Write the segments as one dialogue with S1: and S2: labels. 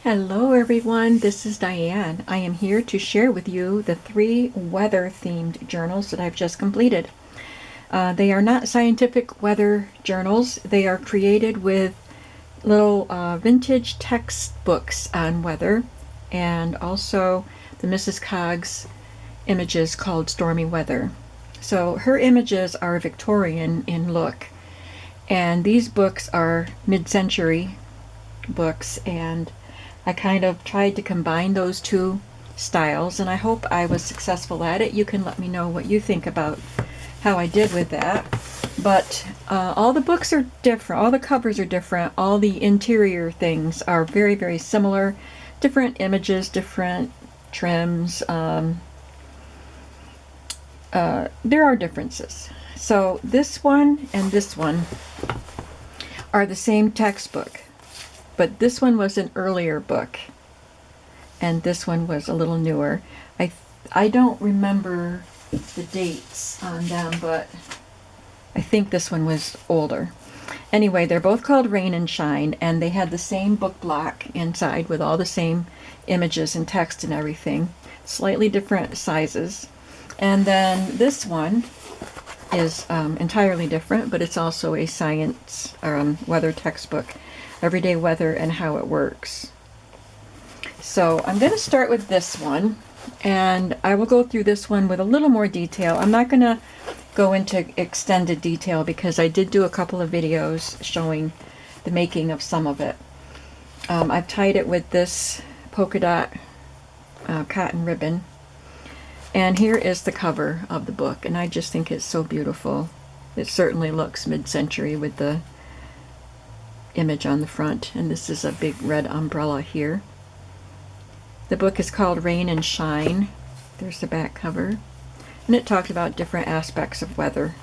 S1: Hello everyone, this is Diane. I am here to share with you the 3 weather-themed journals that I've just completed. They are not scientific weather journals. They are created with little vintage textbooks on weather and also the Mrs. Coggs images called Stormy Weather. So her images are Victorian in look, and these books are mid-century books, and I kind of tried to combine those two styles, and I hope I was successful at it. You can let me know what you think about how I did with that. But all the books are different, all the covers are different, all the interior things are very, very similar. Different images, different trims. There are differences. So this one and this one are the same textbook, but this one was an earlier book and this one was a little newer. I don't remember the dates on them, but I think this one was older. Anyway, they're both called Rain and Shine, and they had the same book block inside with all the same images and text and everything, slightly different sizes. And then this one is entirely different, but it's also a science weather textbook, everyday weather and how it works. So I'm going to start with this one, and I will go through this one with a little more detail. I'm not going to go into extended detail because I did do a couple of videos showing the making of some of it. I've tied it with this polka dot cotton ribbon, and here is the cover of the book, and I just think it's so beautiful. It certainly looks mid-century with the image on the front, and this is a big red umbrella here. The book is called Rain and Shine. There's the back cover, and it talked about different aspects of weather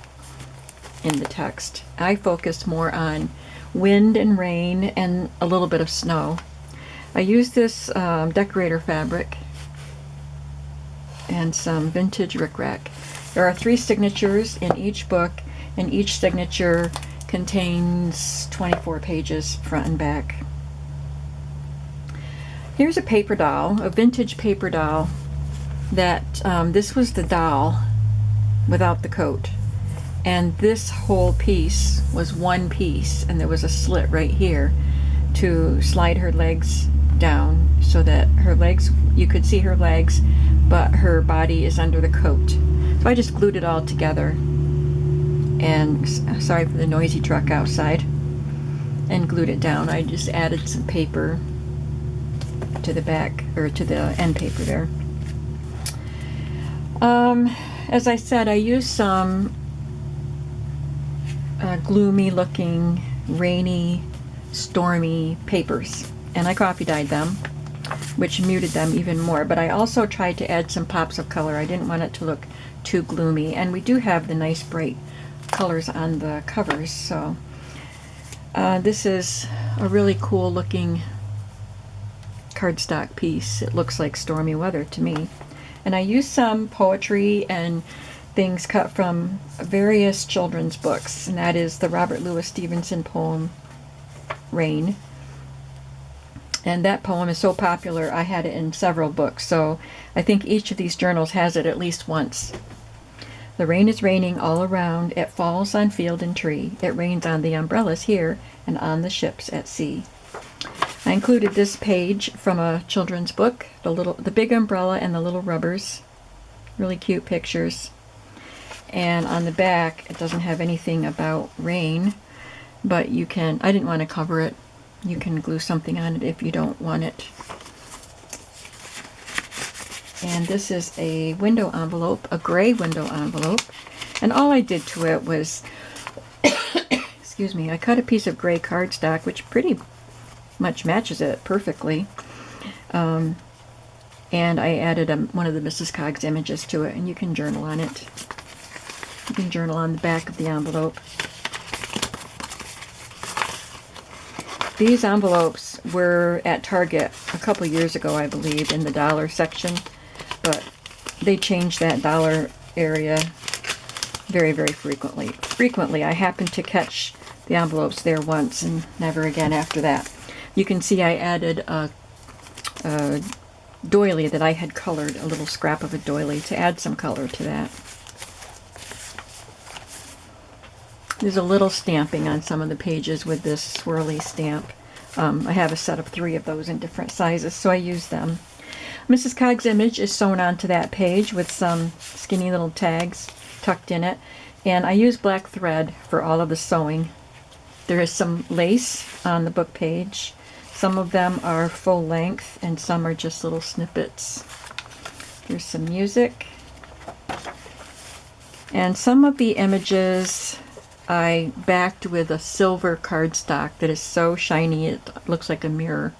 S1: in the text. I focused more on wind and rain and a little bit of snow. I used this decorator fabric and some vintage rickrack. There are 3 signatures in each book, and each signature contains 24 pages front and back. Here's a paper doll, a vintage paper doll that this was the doll without the coat, and this whole piece was one piece, and there was a slit right here to slide her legs down so that her legs, you could see her legs, but her body is under the coat. So I just glued it all together, and sorry for the noisy truck outside, and glued it down. I just added some paper to the back, or to the end paper there. As I said, I used some gloomy looking, rainy, stormy papers, and I coffee dyed them, which muted them even more. But I also tried to add some pops of color. I didn't want it to look too gloomy, and we do have the nice bright colors on the covers. So this is a really cool looking cardstock piece. It looks like stormy weather to me. And I used some poetry and things cut from various children's books, and that is the Robert Louis Stevenson poem Rain. And that poem is so popular, I had it in several books, so I think each of these journals has it at least once. The rain is raining all around, it falls on field and tree, it rains on the umbrellas here and on the ships at sea. I included this page from a children's book, the big umbrella and the little rubbers. Really cute pictures. And on the back, it doesn't have anything about rain, but you can, I didn't want to cover it. You can glue something on it if you don't want it. And this is a window envelope, a gray window envelope. And all I did to it was, excuse me, I cut a piece of gray cardstock, which pretty much matches it perfectly. And I added one of the Mrs. Coggs images to it, and you can journal on it. You can journal on the back of the envelope. These envelopes were at Target a couple years ago, I believe, in the dollar section, but they changed that dollar area very, very frequently. I happened to catch the envelopes there once and never again after that. You can see I added a doily that I had colored, a little scrap of a doily to add some color to that. There's a little stamping on some of the pages with this swirly stamp. I have a set of 3 of those in different sizes, so I use them. Mrs. Cog's image is sewn onto that page with some skinny little tags tucked in it, and I use black thread for all of the sewing. There is some lace on the book page. Some of them are full length and some are just little snippets. There's some music. And some of the images I backed with a silver cardstock that is so shiny it looks like a mirror.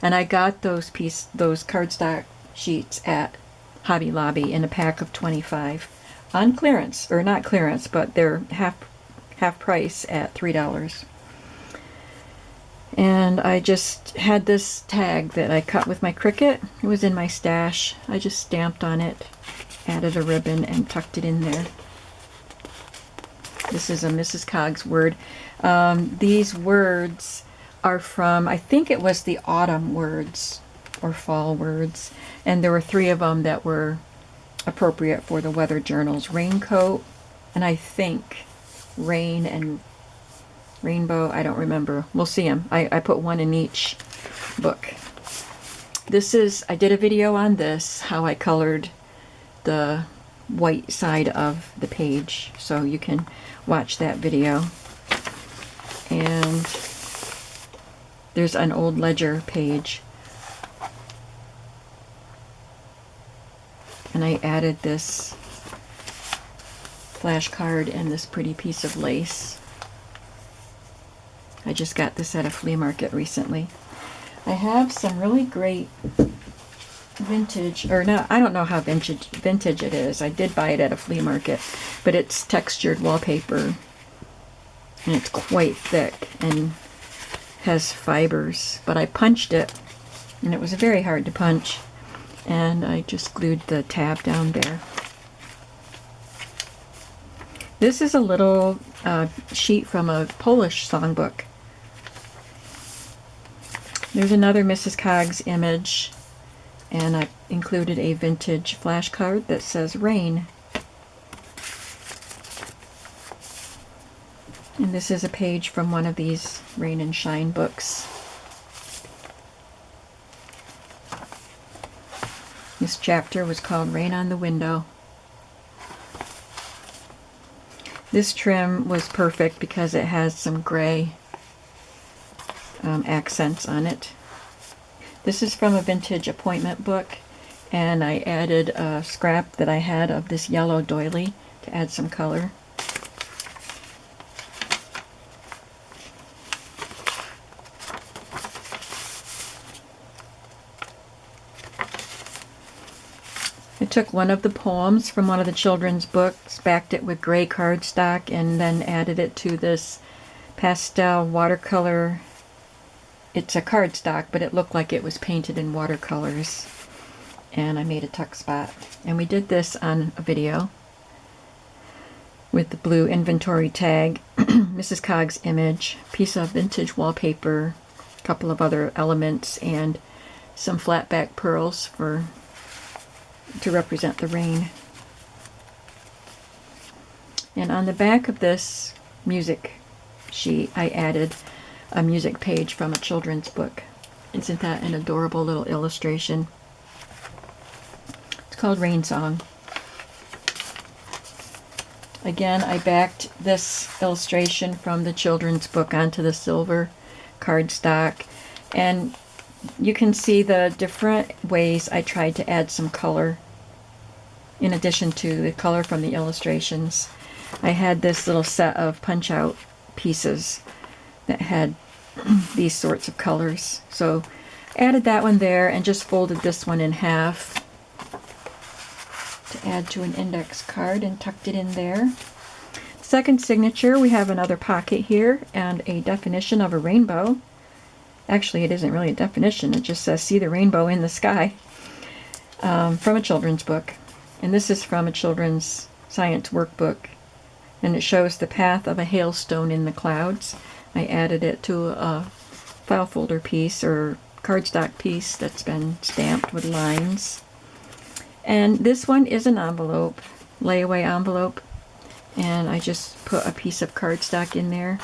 S1: And I got those cardstock sheets at Hobby Lobby in a pack of 25 on clearance, or not clearance, but they're half price at $3. And I just had this tag that I cut with my Cricut. It was in my stash. I just stamped on it, added a ribbon, and tucked it in there. This is a Mrs. Cog's word. These words are from, I think it was the autumn words or fall words, and there were 3 of them that were appropriate for the weather journals: raincoat, and I think rain and rainbow. I don't remember. We'll see them. I put 1 in each book. I did a video on this, how I colored the white side of the page, so you can watch that video. And there's an old ledger page, and I added this flashcard and this pretty piece of lace. I just got this at a flea market recently. I have some really great vintage, or no, I don't know how vintage it is. I did buy it at a flea market, but it's textured wallpaper, and it's quite thick and has fibers. But I punched it, and it was very hard to punch, and I just glued the tab down there. This is a little sheet from a Polish songbook. There's another Mrs. Cog's image, and I included a vintage flashcard that says rain. And this is a page from one of these rain and shine books. This chapter was called Rain on the Window. This trim was perfect because it has some gray accents on it. This is from a vintage appointment book, and I added a scrap that I had of this yellow doily to add some color. I took one of the poems from one of the children's books, backed it with gray cardstock, and then added it to this pastel watercolor. It's a cardstock, but it looked like it was painted in watercolors. And I made a tuck spot. And we did this on a video with the blue inventory tag, Mrs. Cog's image, piece of vintage wallpaper, a couple of other elements, and some flat back pearls to represent the rain. And on the back of this music sheet, I added a music page from a children's book. Isn't that an adorable little illustration? It's called Rain Song. Again, I backed this illustration from the children's book onto the silver cardstock, and you can see the different ways I tried to add some color in addition to the color from the illustrations. I had this little set of punch-out pieces that had these sorts of colors. So added that one there and just folded this one in half to add to an index card and tucked it in there. Second signature, we have another pocket here and a definition of a rainbow. Actually, it isn't really a definition, it just says see the rainbow in the sky, from a children's book. And this is from a children's science workbook, and it shows the path of a hailstone in the clouds. I added it to a file folder piece or cardstock piece that's been stamped with lines. And this one is an envelope, layaway envelope. And I just put a piece of cardstock in there.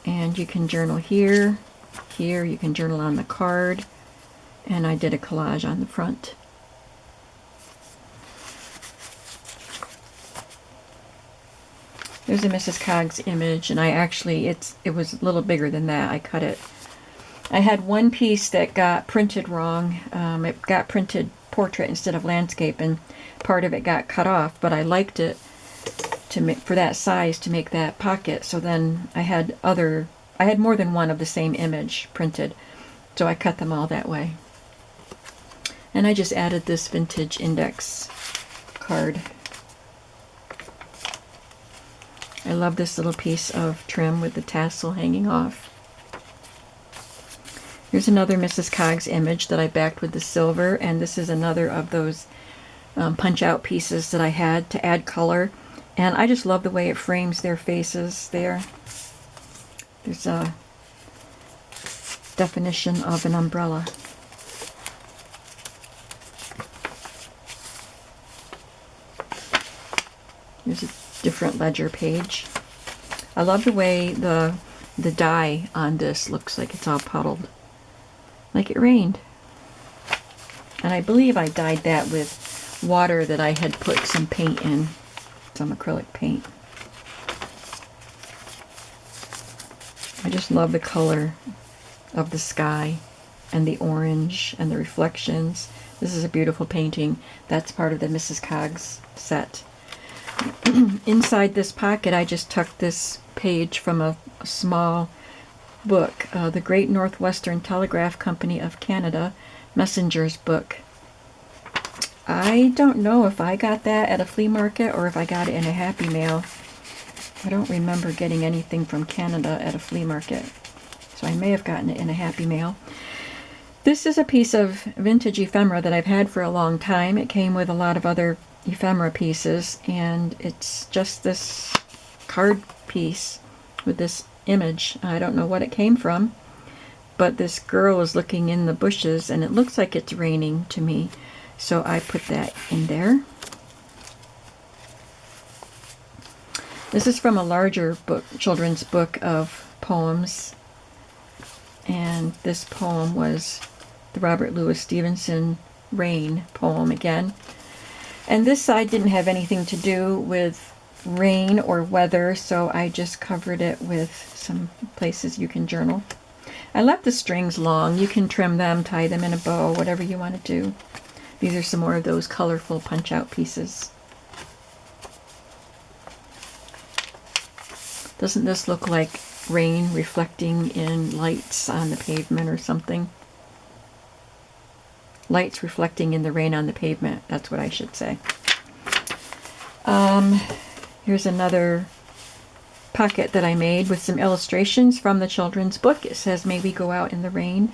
S1: And you can journal here, here, you can journal on the card. And I did a collage on the front. There's a Mrs. Coggs image, and I actually, it was a little bigger than that. I cut it. I had one piece that got printed wrong. It got printed portrait instead of landscape, and part of it got cut off, but I liked it to make, for that size, to make that pocket. So then I had more than one of the same image printed, so I cut them all that way. And I just added this vintage index card. I love this little piece of trim with the tassel hanging off. Here's another Mrs. Coggs image that I backed with the silver, and this is another of those punch-out pieces that I had to add color. And I just love the way it frames their faces there. There's a definition of an umbrella. Here's a different ledger page. I love the way the dye on this looks like it's all puddled, like it rained. And I believe I dyed that with water that I had put some paint in, some acrylic paint. I just love the color of the sky and the orange and the reflections. This is a beautiful painting. That's part of the Mrs. Coggs set. Inside this pocket, I just tucked this page from a small book, the Great Northwestern Telegraph Company of Canada Messenger's book. I don't know if I got that at a flea market or if I got it in a Happy Mail. I don't remember getting anything from Canada at a flea market, so I may have gotten it in a Happy Mail. This is a piece of vintage ephemera that I've had for a long time. It came with a lot of other ephemera pieces, and it's just this card piece with this image. I don't know what it came from, but this girl is looking in the bushes, and it looks like it's raining to me, so I put that in there. This is from a larger book, children's book of poems, and this poem was the Robert Louis Stevenson Rain poem again. And this side didn't have anything to do with rain or weather, so I just covered it with some places you can journal. I left the strings long. You can trim them, tie them in a bow, whatever you want to do. These are some more of those colorful punch-out pieces. Doesn't this look like rain reflecting in lights on the pavement or something? Lights reflecting in the rain on the pavement, that's what I should say. Here's another pocket that I made with some illustrations from the children's book. It says, "May we go out in the rain."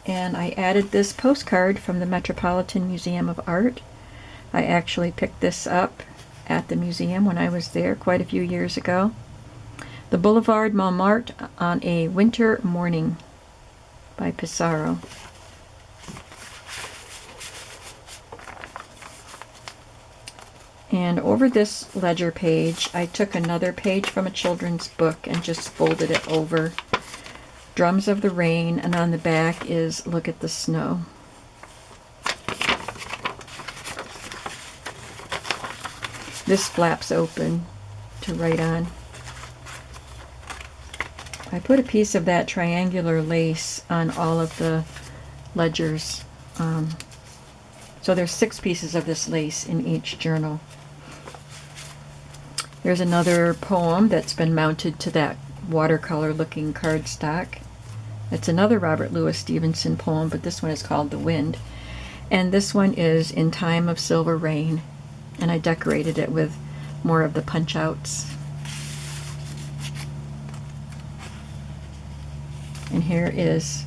S1: And I added this postcard from the Metropolitan Museum of Art. I actually picked this up at the museum when I was there quite a few years ago. The Boulevard Montmartre on a Winter Morning by Pissarro. And over this ledger page, I took another page from a children's book and just folded it over. Drums of the Rain, and on the back is Look at the Snow. This flaps open to write on. I put a piece of that triangular lace on all of the ledgers. So there's 6 pieces of this lace in each journal. There's another poem that's been mounted to that watercolor looking cardstock. It's another Robert Louis Stevenson poem, but this one is called The Wind. And this one is In Time of Silver Rain. And I decorated it with more of the punch-outs. And here is,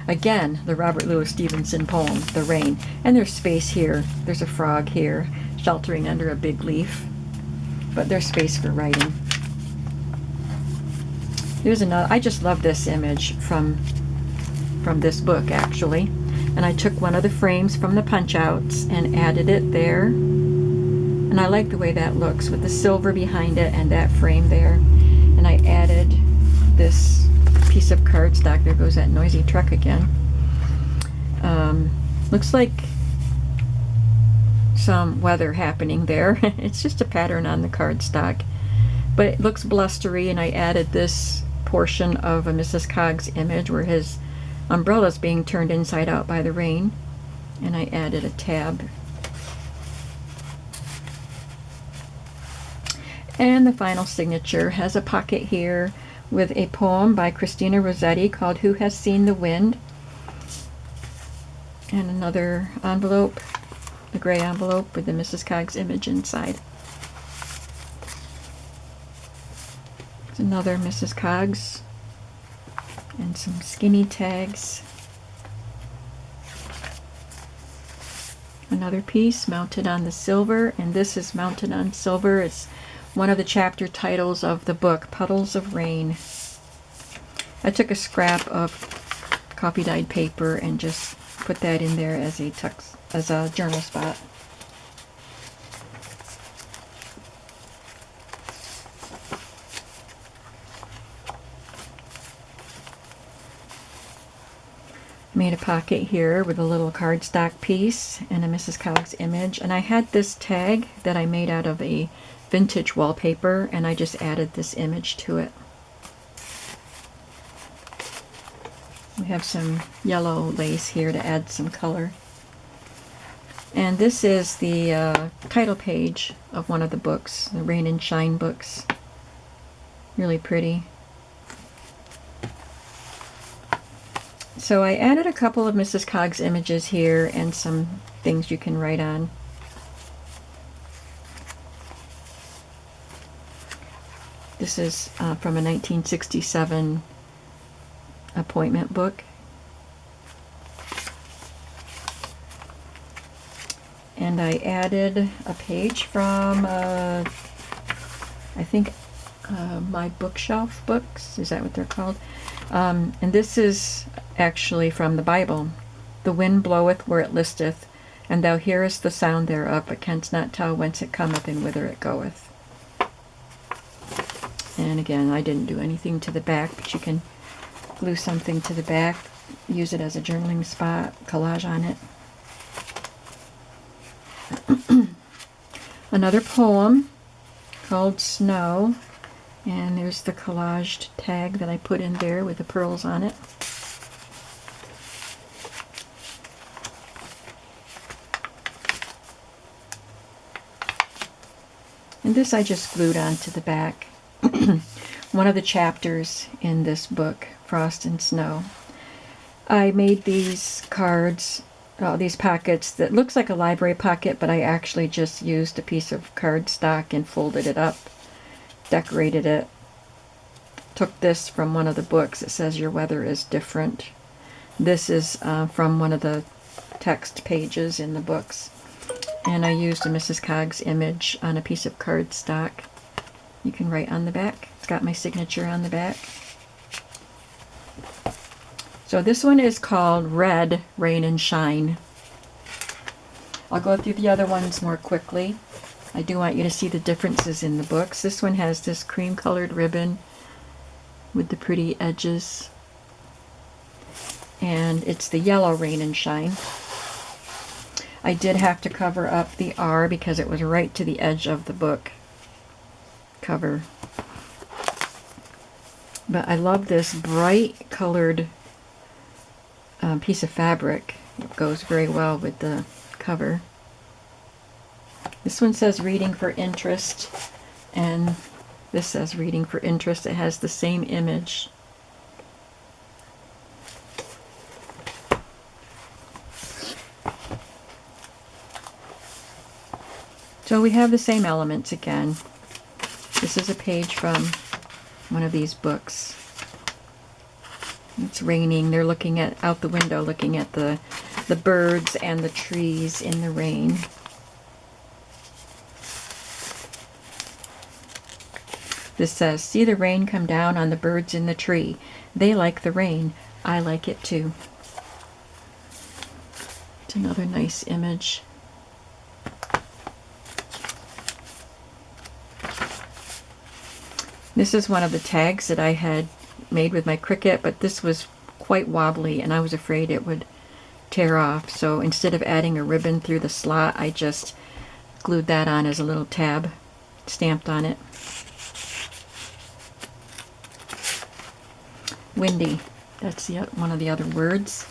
S1: again, the Robert Louis Stevenson poem, The Rain. And there's space here. There's a frog here, sheltering under a big leaf. But there's space for writing. There's another, I just love this image from from this book actually. And I took one of the frames from the punch outs and added it there. And I like the way that looks with the silver behind it and that frame there. And I added this piece of cardstock. There goes that noisy truck again. Looks like some weather happening there. It's just a pattern on the cardstock. But it looks blustery, and I added this portion of a Mrs. Coggs image where his umbrella's being turned inside out by the rain. And I added a tab. And the final signature has a pocket here with a poem by Christina Rossetti called Who Has Seen the Wind? And another envelope, the gray envelope with the Mrs. Coggs image inside. There's another Mrs. Coggs and some skinny tags. Another piece mounted on the silver, and this is mounted on silver. It's one of the chapter titles of the book, Puddles of Rain. I took a scrap of coffee dyed paper and just put that in there as a journal spot. Made a pocket here with a little cardstock piece and a Mrs. Coggs image, and I had this tag that I made out of a vintage wallpaper, and I just added this image to it. We have some yellow lace here to add some color. And this is the title page of one of the books, the Rain and Shine books. Really pretty. So I added a couple of Mrs. Coggs images here and some things you can write on. This is from a 1967 appointment book. And I added a page from, I think, My Bookshelf books. Is that what they're called? And this is actually from the Bible. The wind bloweth where it listeth, and thou hearest the sound thereof, but canst not tell whence it cometh and whither it goeth. And again, I didn't do anything to the back, but you can glue something to the back, use it as a journaling spot, collage on it. Another poem called Snow, and there's the collaged tag that I put in there with the pearls on it. And this I just glued onto the back. One of the chapters in this book, Frost and Snow. I made these cards, these pockets that looks like a library pocket, but I actually just used a piece of cardstock and folded it up, decorated it. Took this from one of the books. It says Your Weather is Different. This is from one of the text pages in the books. And I used a Mrs. Coggs image on a piece of cardstock. You can write on the back. It's got my signature on the back. So this one is called Red, Rain and Shine. I'll go through the other ones more quickly. I do want you to see the differences in the books. This one has this cream colored ribbon with the pretty edges. And it's the yellow Rain and Shine. I did have to cover up the R because it was right to the edge of the book cover. But I love this bright colored piece of fabric. It goes very well with the cover. This one says Reading for Interest, and this says Reading for Interest. It has the same image. So we have the same elements again. This is a page from one of these books. It's raining. They're looking out the window, looking at the birds and the trees in the rain. This says, see the rain come down on the birds in the tree. They like the rain. I like it too. It's another nice image. This is one of the tags that I had made with my Cricut, but this was quite wobbly and I was afraid it would tear off. So instead of adding a ribbon through the slot, I just glued that on as a little tab, stamped on it. Windy, that's one of the other words.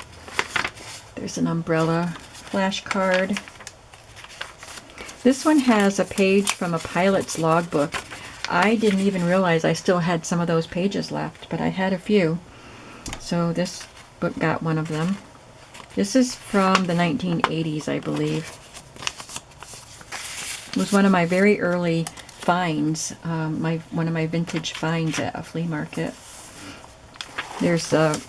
S1: There's an umbrella flashcard. This one has a page from a pilot's logbook. I didn't even realize I still had some of those pages left, but I had a few. So this book got one of them. This is from the 1980s, I believe. It was one of my very early finds, one of my vintage finds at a flea market. There's a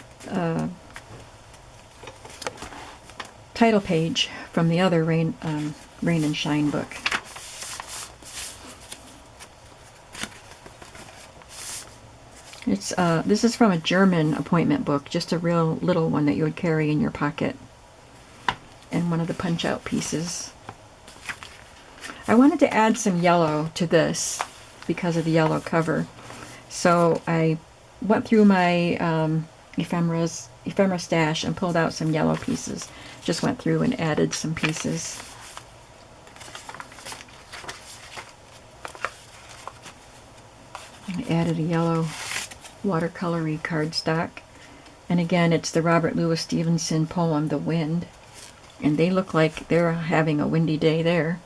S1: title page from the other Rain and Shine book. This is from a German appointment book, just a real little one that you would carry in your pocket. And one of the punch-out pieces. I wanted to add some yellow to this because of the yellow cover. So I went through my ephemera stash and pulled out some yellow pieces. Just went through and added some pieces. I added a yellow watercolory cardstock. And again, it's the Robert Louis Stevenson poem, The Wind. And they look like they're having a windy day there.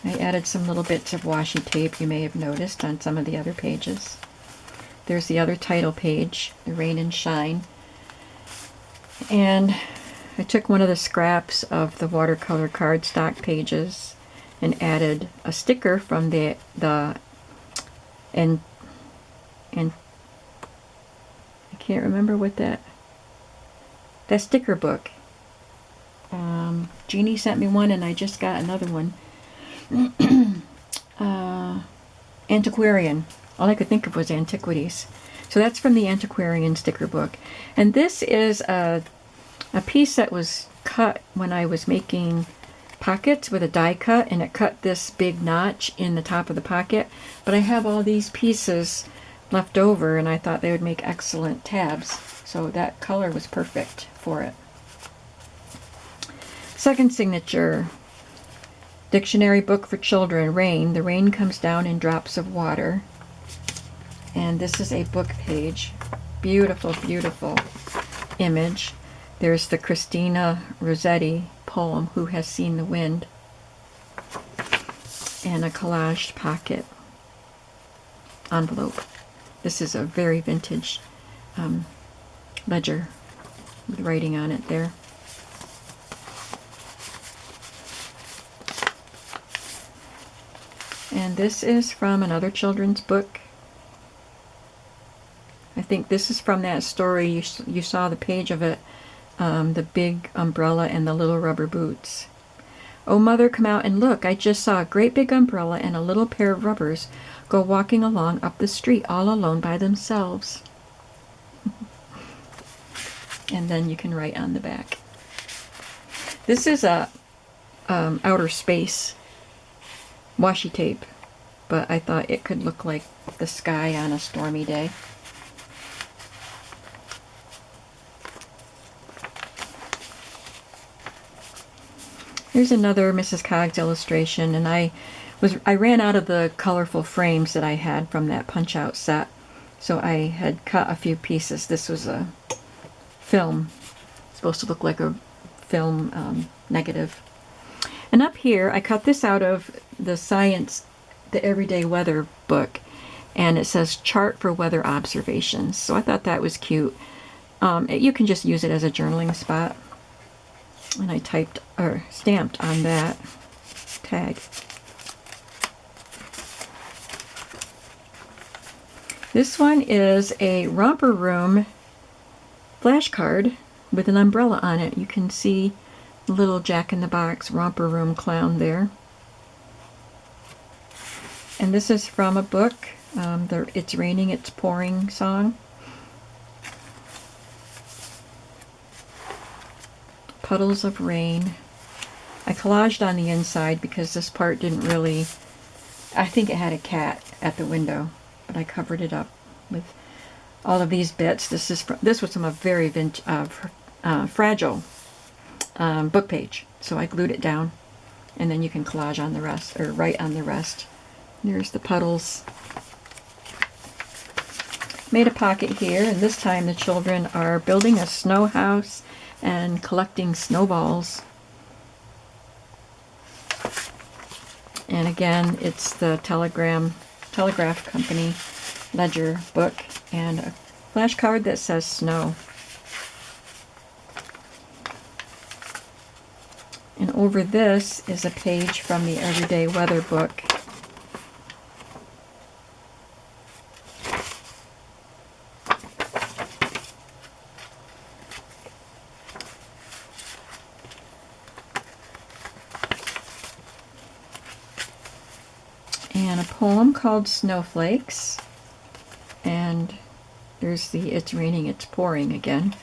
S1: I added some little bits of washi tape you may have noticed on some of the other pages. There's the other title page, The Rain and Shine. And I took one of the scraps of the watercolor cardstock pages and added a sticker from and I can't remember what that sticker book. Jeannie sent me one and I just got another one. Antiquarian. All I could think of was antiquities. So that's from the Antiquarian sticker book. And this is a piece that was cut when I was making pockets with a die cut, and it cut this big notch in the top of the pocket. But I have all these pieces left over and I thought they would make excellent tabs. So that color was perfect for it. Second signature. Dictionary book for children, Rain. The rain comes down in drops of water. And this is a book page. Beautiful, beautiful image. There's the Christina Rossetti poem, Who Has Seen the Wind? And a collaged pocket envelope. This is a very vintage ledger with writing on it there. And this is from another children's book. I think this is from that story, you saw the page of it, the big umbrella and the little rubber boots. Oh, mother, come out and look. I just saw a great big umbrella and a little pair of rubbers go walking along up the street all alone by themselves. And then you can write on the back. This is a outer space washi tape, but I thought it could look like the sky on a stormy day. Here's another Mrs. Coggs illustration, and I ran out of the colorful frames that I had from that punch-out set, so I had cut a few pieces. This was a film, it's supposed to look like a film negative. And up here, I cut this out of the Science, the Everyday Weather book, and it says Chart for Weather Observations. So I thought that was cute. You can just use it as a journaling spot. And I typed or stamped on that tag. This one is a romper room flashcard with an umbrella on it. You can see the little Jack-in-the-Box romper room clown there. And this is from a book, the It's Raining, It's Pouring song. Puddles of Rain. I collaged on the inside because this part didn't really, I think it had a cat at the window, but I covered it up with all of these bits. This was from a very fragile book page, so I glued it down, and then you can collage on the rest, or write on the rest. There's the puddles. Made a pocket here, and this time the children are building a snow house and collecting snowballs. And again, it's the Telegraph Company ledger book and a flash card that says snow. And over this is a page from the Everyday Weather book. And a poem called Snowflakes. And there's the It's Raining, It's Pouring again.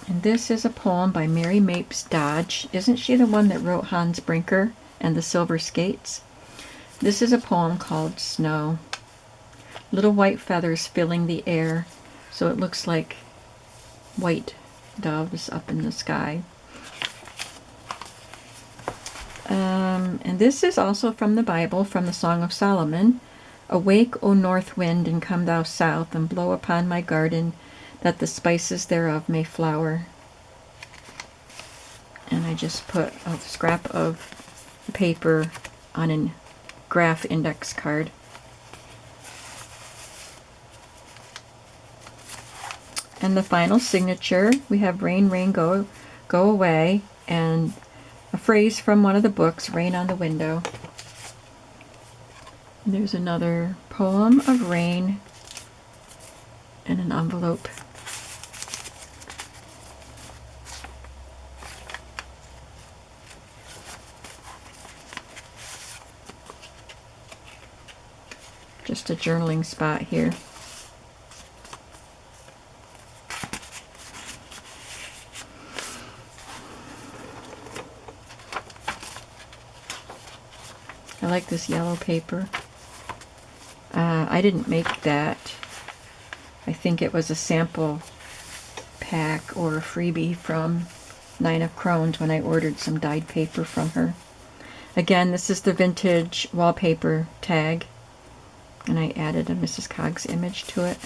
S1: And this is a poem by Mary Mapes Dodge. Isn't she the one that wrote Hans Brinker and the Silver Skates? This is a poem called Snow. Little white feathers filling the air, so it looks like white doves up in the sky. And this is also from the Bible, from the Song of Solomon. Awake, O north wind, and come thou south, and blow upon my garden, that the spices thereof may flower. And I just put a scrap of paper on a graph index card. And the final signature, we have Rain, Rain, Go Away, and a phrase from one of the books, Rain on the Window. And there's another poem of rain in an envelope. Just a journaling spot here. I like this yellow paper. I didn't make that. I think it was a sample pack or a freebie from Nine of Crones when I ordered some dyed paper from her. Again, this is the vintage wallpaper tag, and I added a Mrs. Coggs image to it.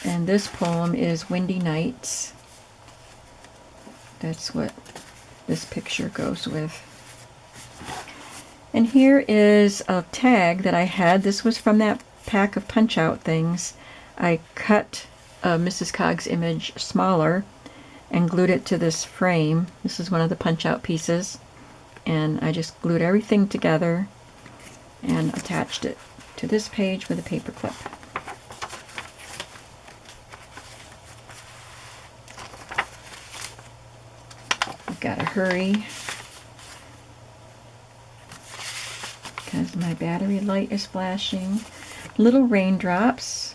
S1: And this poem is Windy Nights. That's what this picture goes with. And here is a tag that I had. This was from that pack of punch-out things. I cut Mrs. Coggs' image smaller and glued it to this frame. This is one of the punch-out pieces. And I just glued everything together and attached it to this page with a paper clip. Gotta hurry because my battery light is flashing. Little raindrops.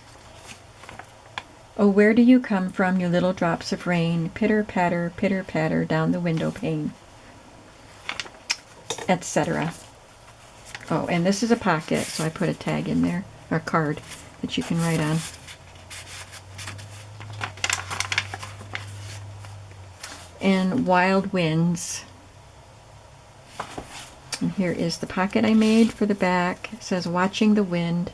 S1: Oh, where do you come from, you little drops of rain? Pitter patter down the window pane, etc. Oh, and this is a pocket, so I put a tag in there, or a card that you can write on. And Wild Winds. And here is the pocket I made for the back. It says Watching the Wind.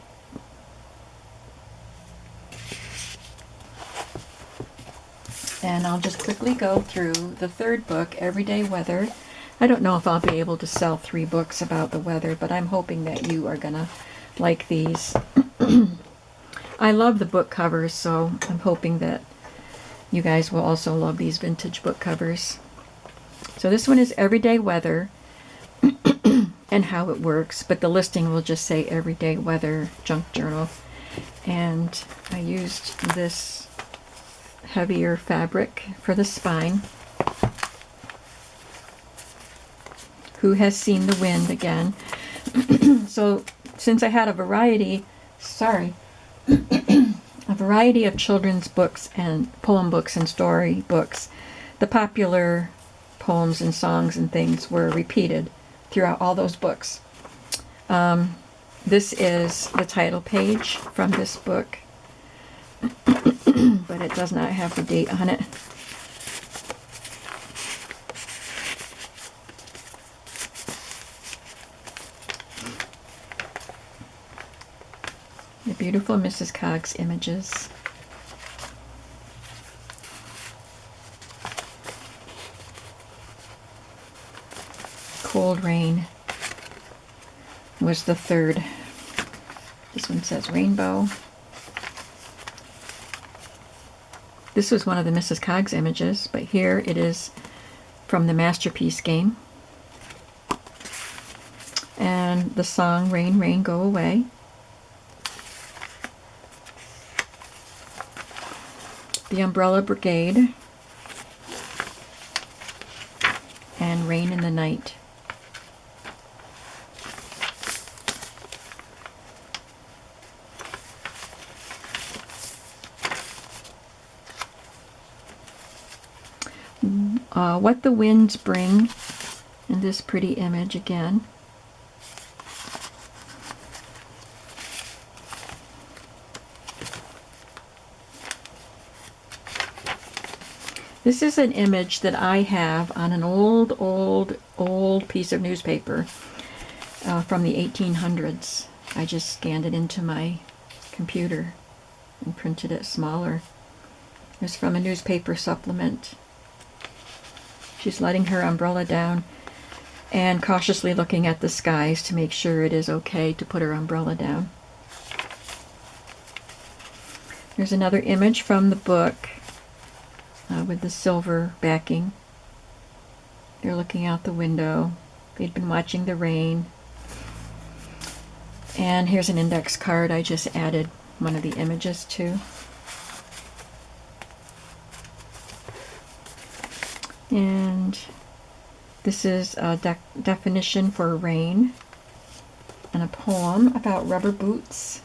S1: And I'll just quickly go through the third book, Everyday Weather. I don't know if I'll be able to sell 3 books about the weather, but I'm hoping that you are gonna like these. I love the book covers, so I'm hoping that you guys will also love these vintage book covers. So this one is Everyday Weather. and how it works, but the listing will just say everyday weather junk journal. And I used this heavier fabric for the spine. Who has seen the wind again? So since I had a variety of children's books and poem books and story books, the popular poems and songs and things were repeated throughout all those books. This is the title page from this book, but it does not have the date on it. The beautiful Mrs. Cogg's images. Cold Rain was the third. This one says rainbow. This was one of the Mrs. Cogg's images, but here it is from the Masterpiece game. And the song Rain, Rain, Go Away. The Umbrella Brigade. And Rain in the Night. What the Winds Bring, in this pretty image again. This is an image that I have on an old piece of newspaper from the 1800s. I just scanned it into my computer and printed it smaller. It was from a newspaper supplement. She's letting her umbrella down and cautiously looking at the skies to make sure it is okay to put her umbrella down. There's another image from the book with the silver backing. They're looking out the window. They'd been watching the rain. And here's an index card I just added one of the images to. And this is a definition for rain and a poem about rubber boots.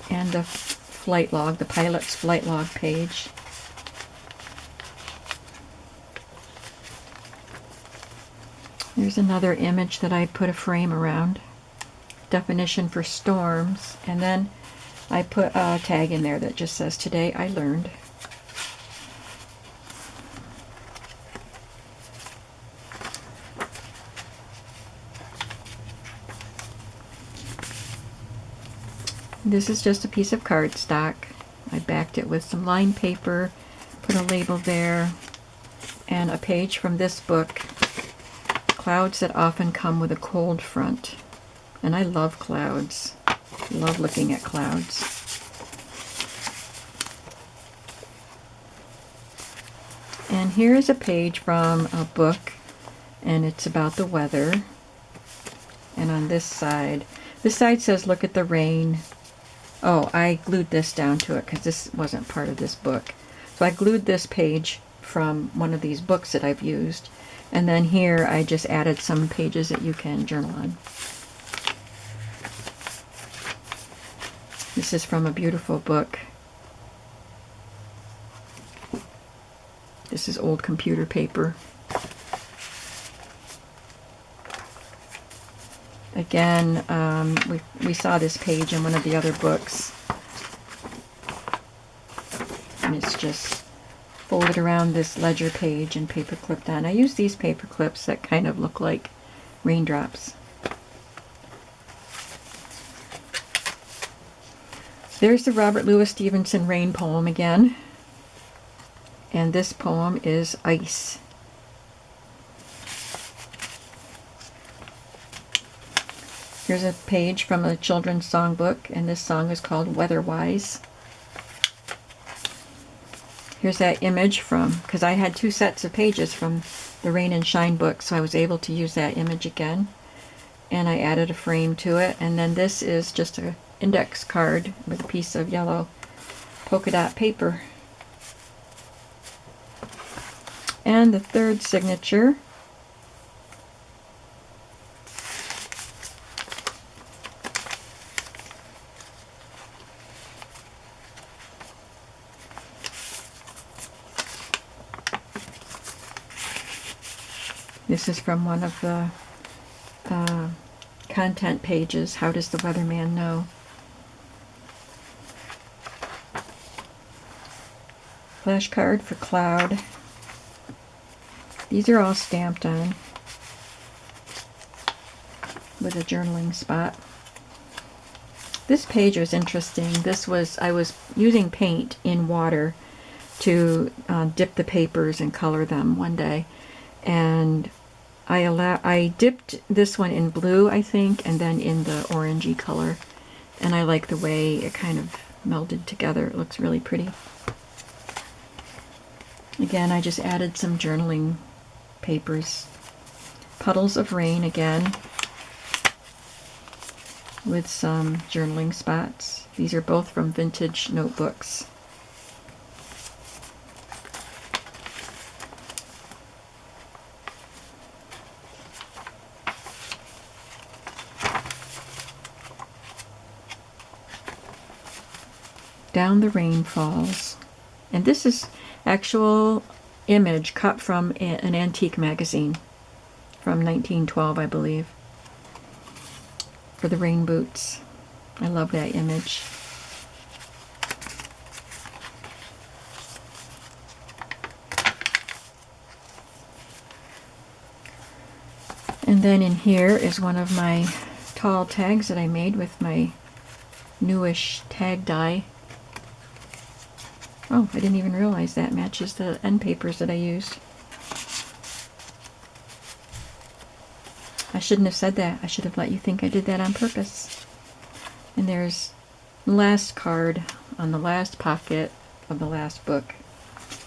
S1: And the flight log, the pilot's flight log page. There's another image that I put a frame around. Definition for storms. And then I put a tag in there that just says, "Today I learned." This is just a piece of cardstock. I backed it with some lined paper, put a label there, and a page from this book, Clouds That Often Come with a Cold Front. And I love clouds. Love looking at clouds. And here is a page from a book, and it's about the weather. And on this side says, "Look at the rain." Oh, I glued this down to it because this wasn't part of this book. So I glued this page from one of these books that I've used. And then here I just added some pages that you can journal on. This is from a beautiful book. This is old computer paper. Again, we saw this page in one of the other books. And it's just folded around this ledger page and paper clipped on. I use these paper clips that kind of look like raindrops. There's the Robert Louis Stevenson rain poem again. And this poem is Ice. Here's a page from a children's songbook, and this song is called Weatherwise. Here's that image from, because I had 2 sets of pages from the Rain and Shine book, so I was able to use that image again. And I added a frame to it. And then this is just an index card with a piece of yellow polka dot paper. And the third signature this is from one of the content pages. How does the weatherman know? Flashcard for cloud. These are all stamped on with a journaling spot. This page was interesting. I was using paint in water to dip the papers and color them one day, and I dipped this one in blue, I think, and then in the orangey color, and I like the way it kind of melded together. It looks really pretty. Again, I just added some journaling papers. Puddles of Rain again, with some journaling spots. These are both from vintage notebooks. Down the Rain Falls. And this is actual image cut from an antique magazine from 1912, I believe, for the rain boots. I love that image. And then in here is one of my tall tags that I made with my newish tag die. Oh, I didn't even realize that matches the end papers that I used. I shouldn't have said that. I should have let you think I did that on purpose. And there's the last card on the last pocket of the last book.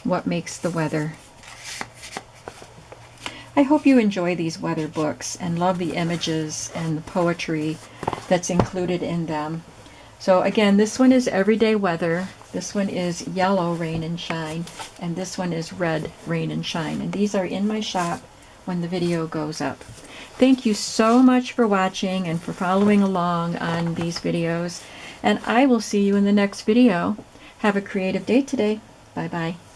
S1: What Makes the Weather? I hope you enjoy these weather books and love the images and the poetry that's included in them. So again, this one is Everyday Weather. This one is Yellow Rain and Shine. And this one is Red Rain and Shine. And these are in my shop when the video goes up. Thank you so much for watching and for following along on these videos. And I will see you in the next video. Have a creative day today. Bye-bye.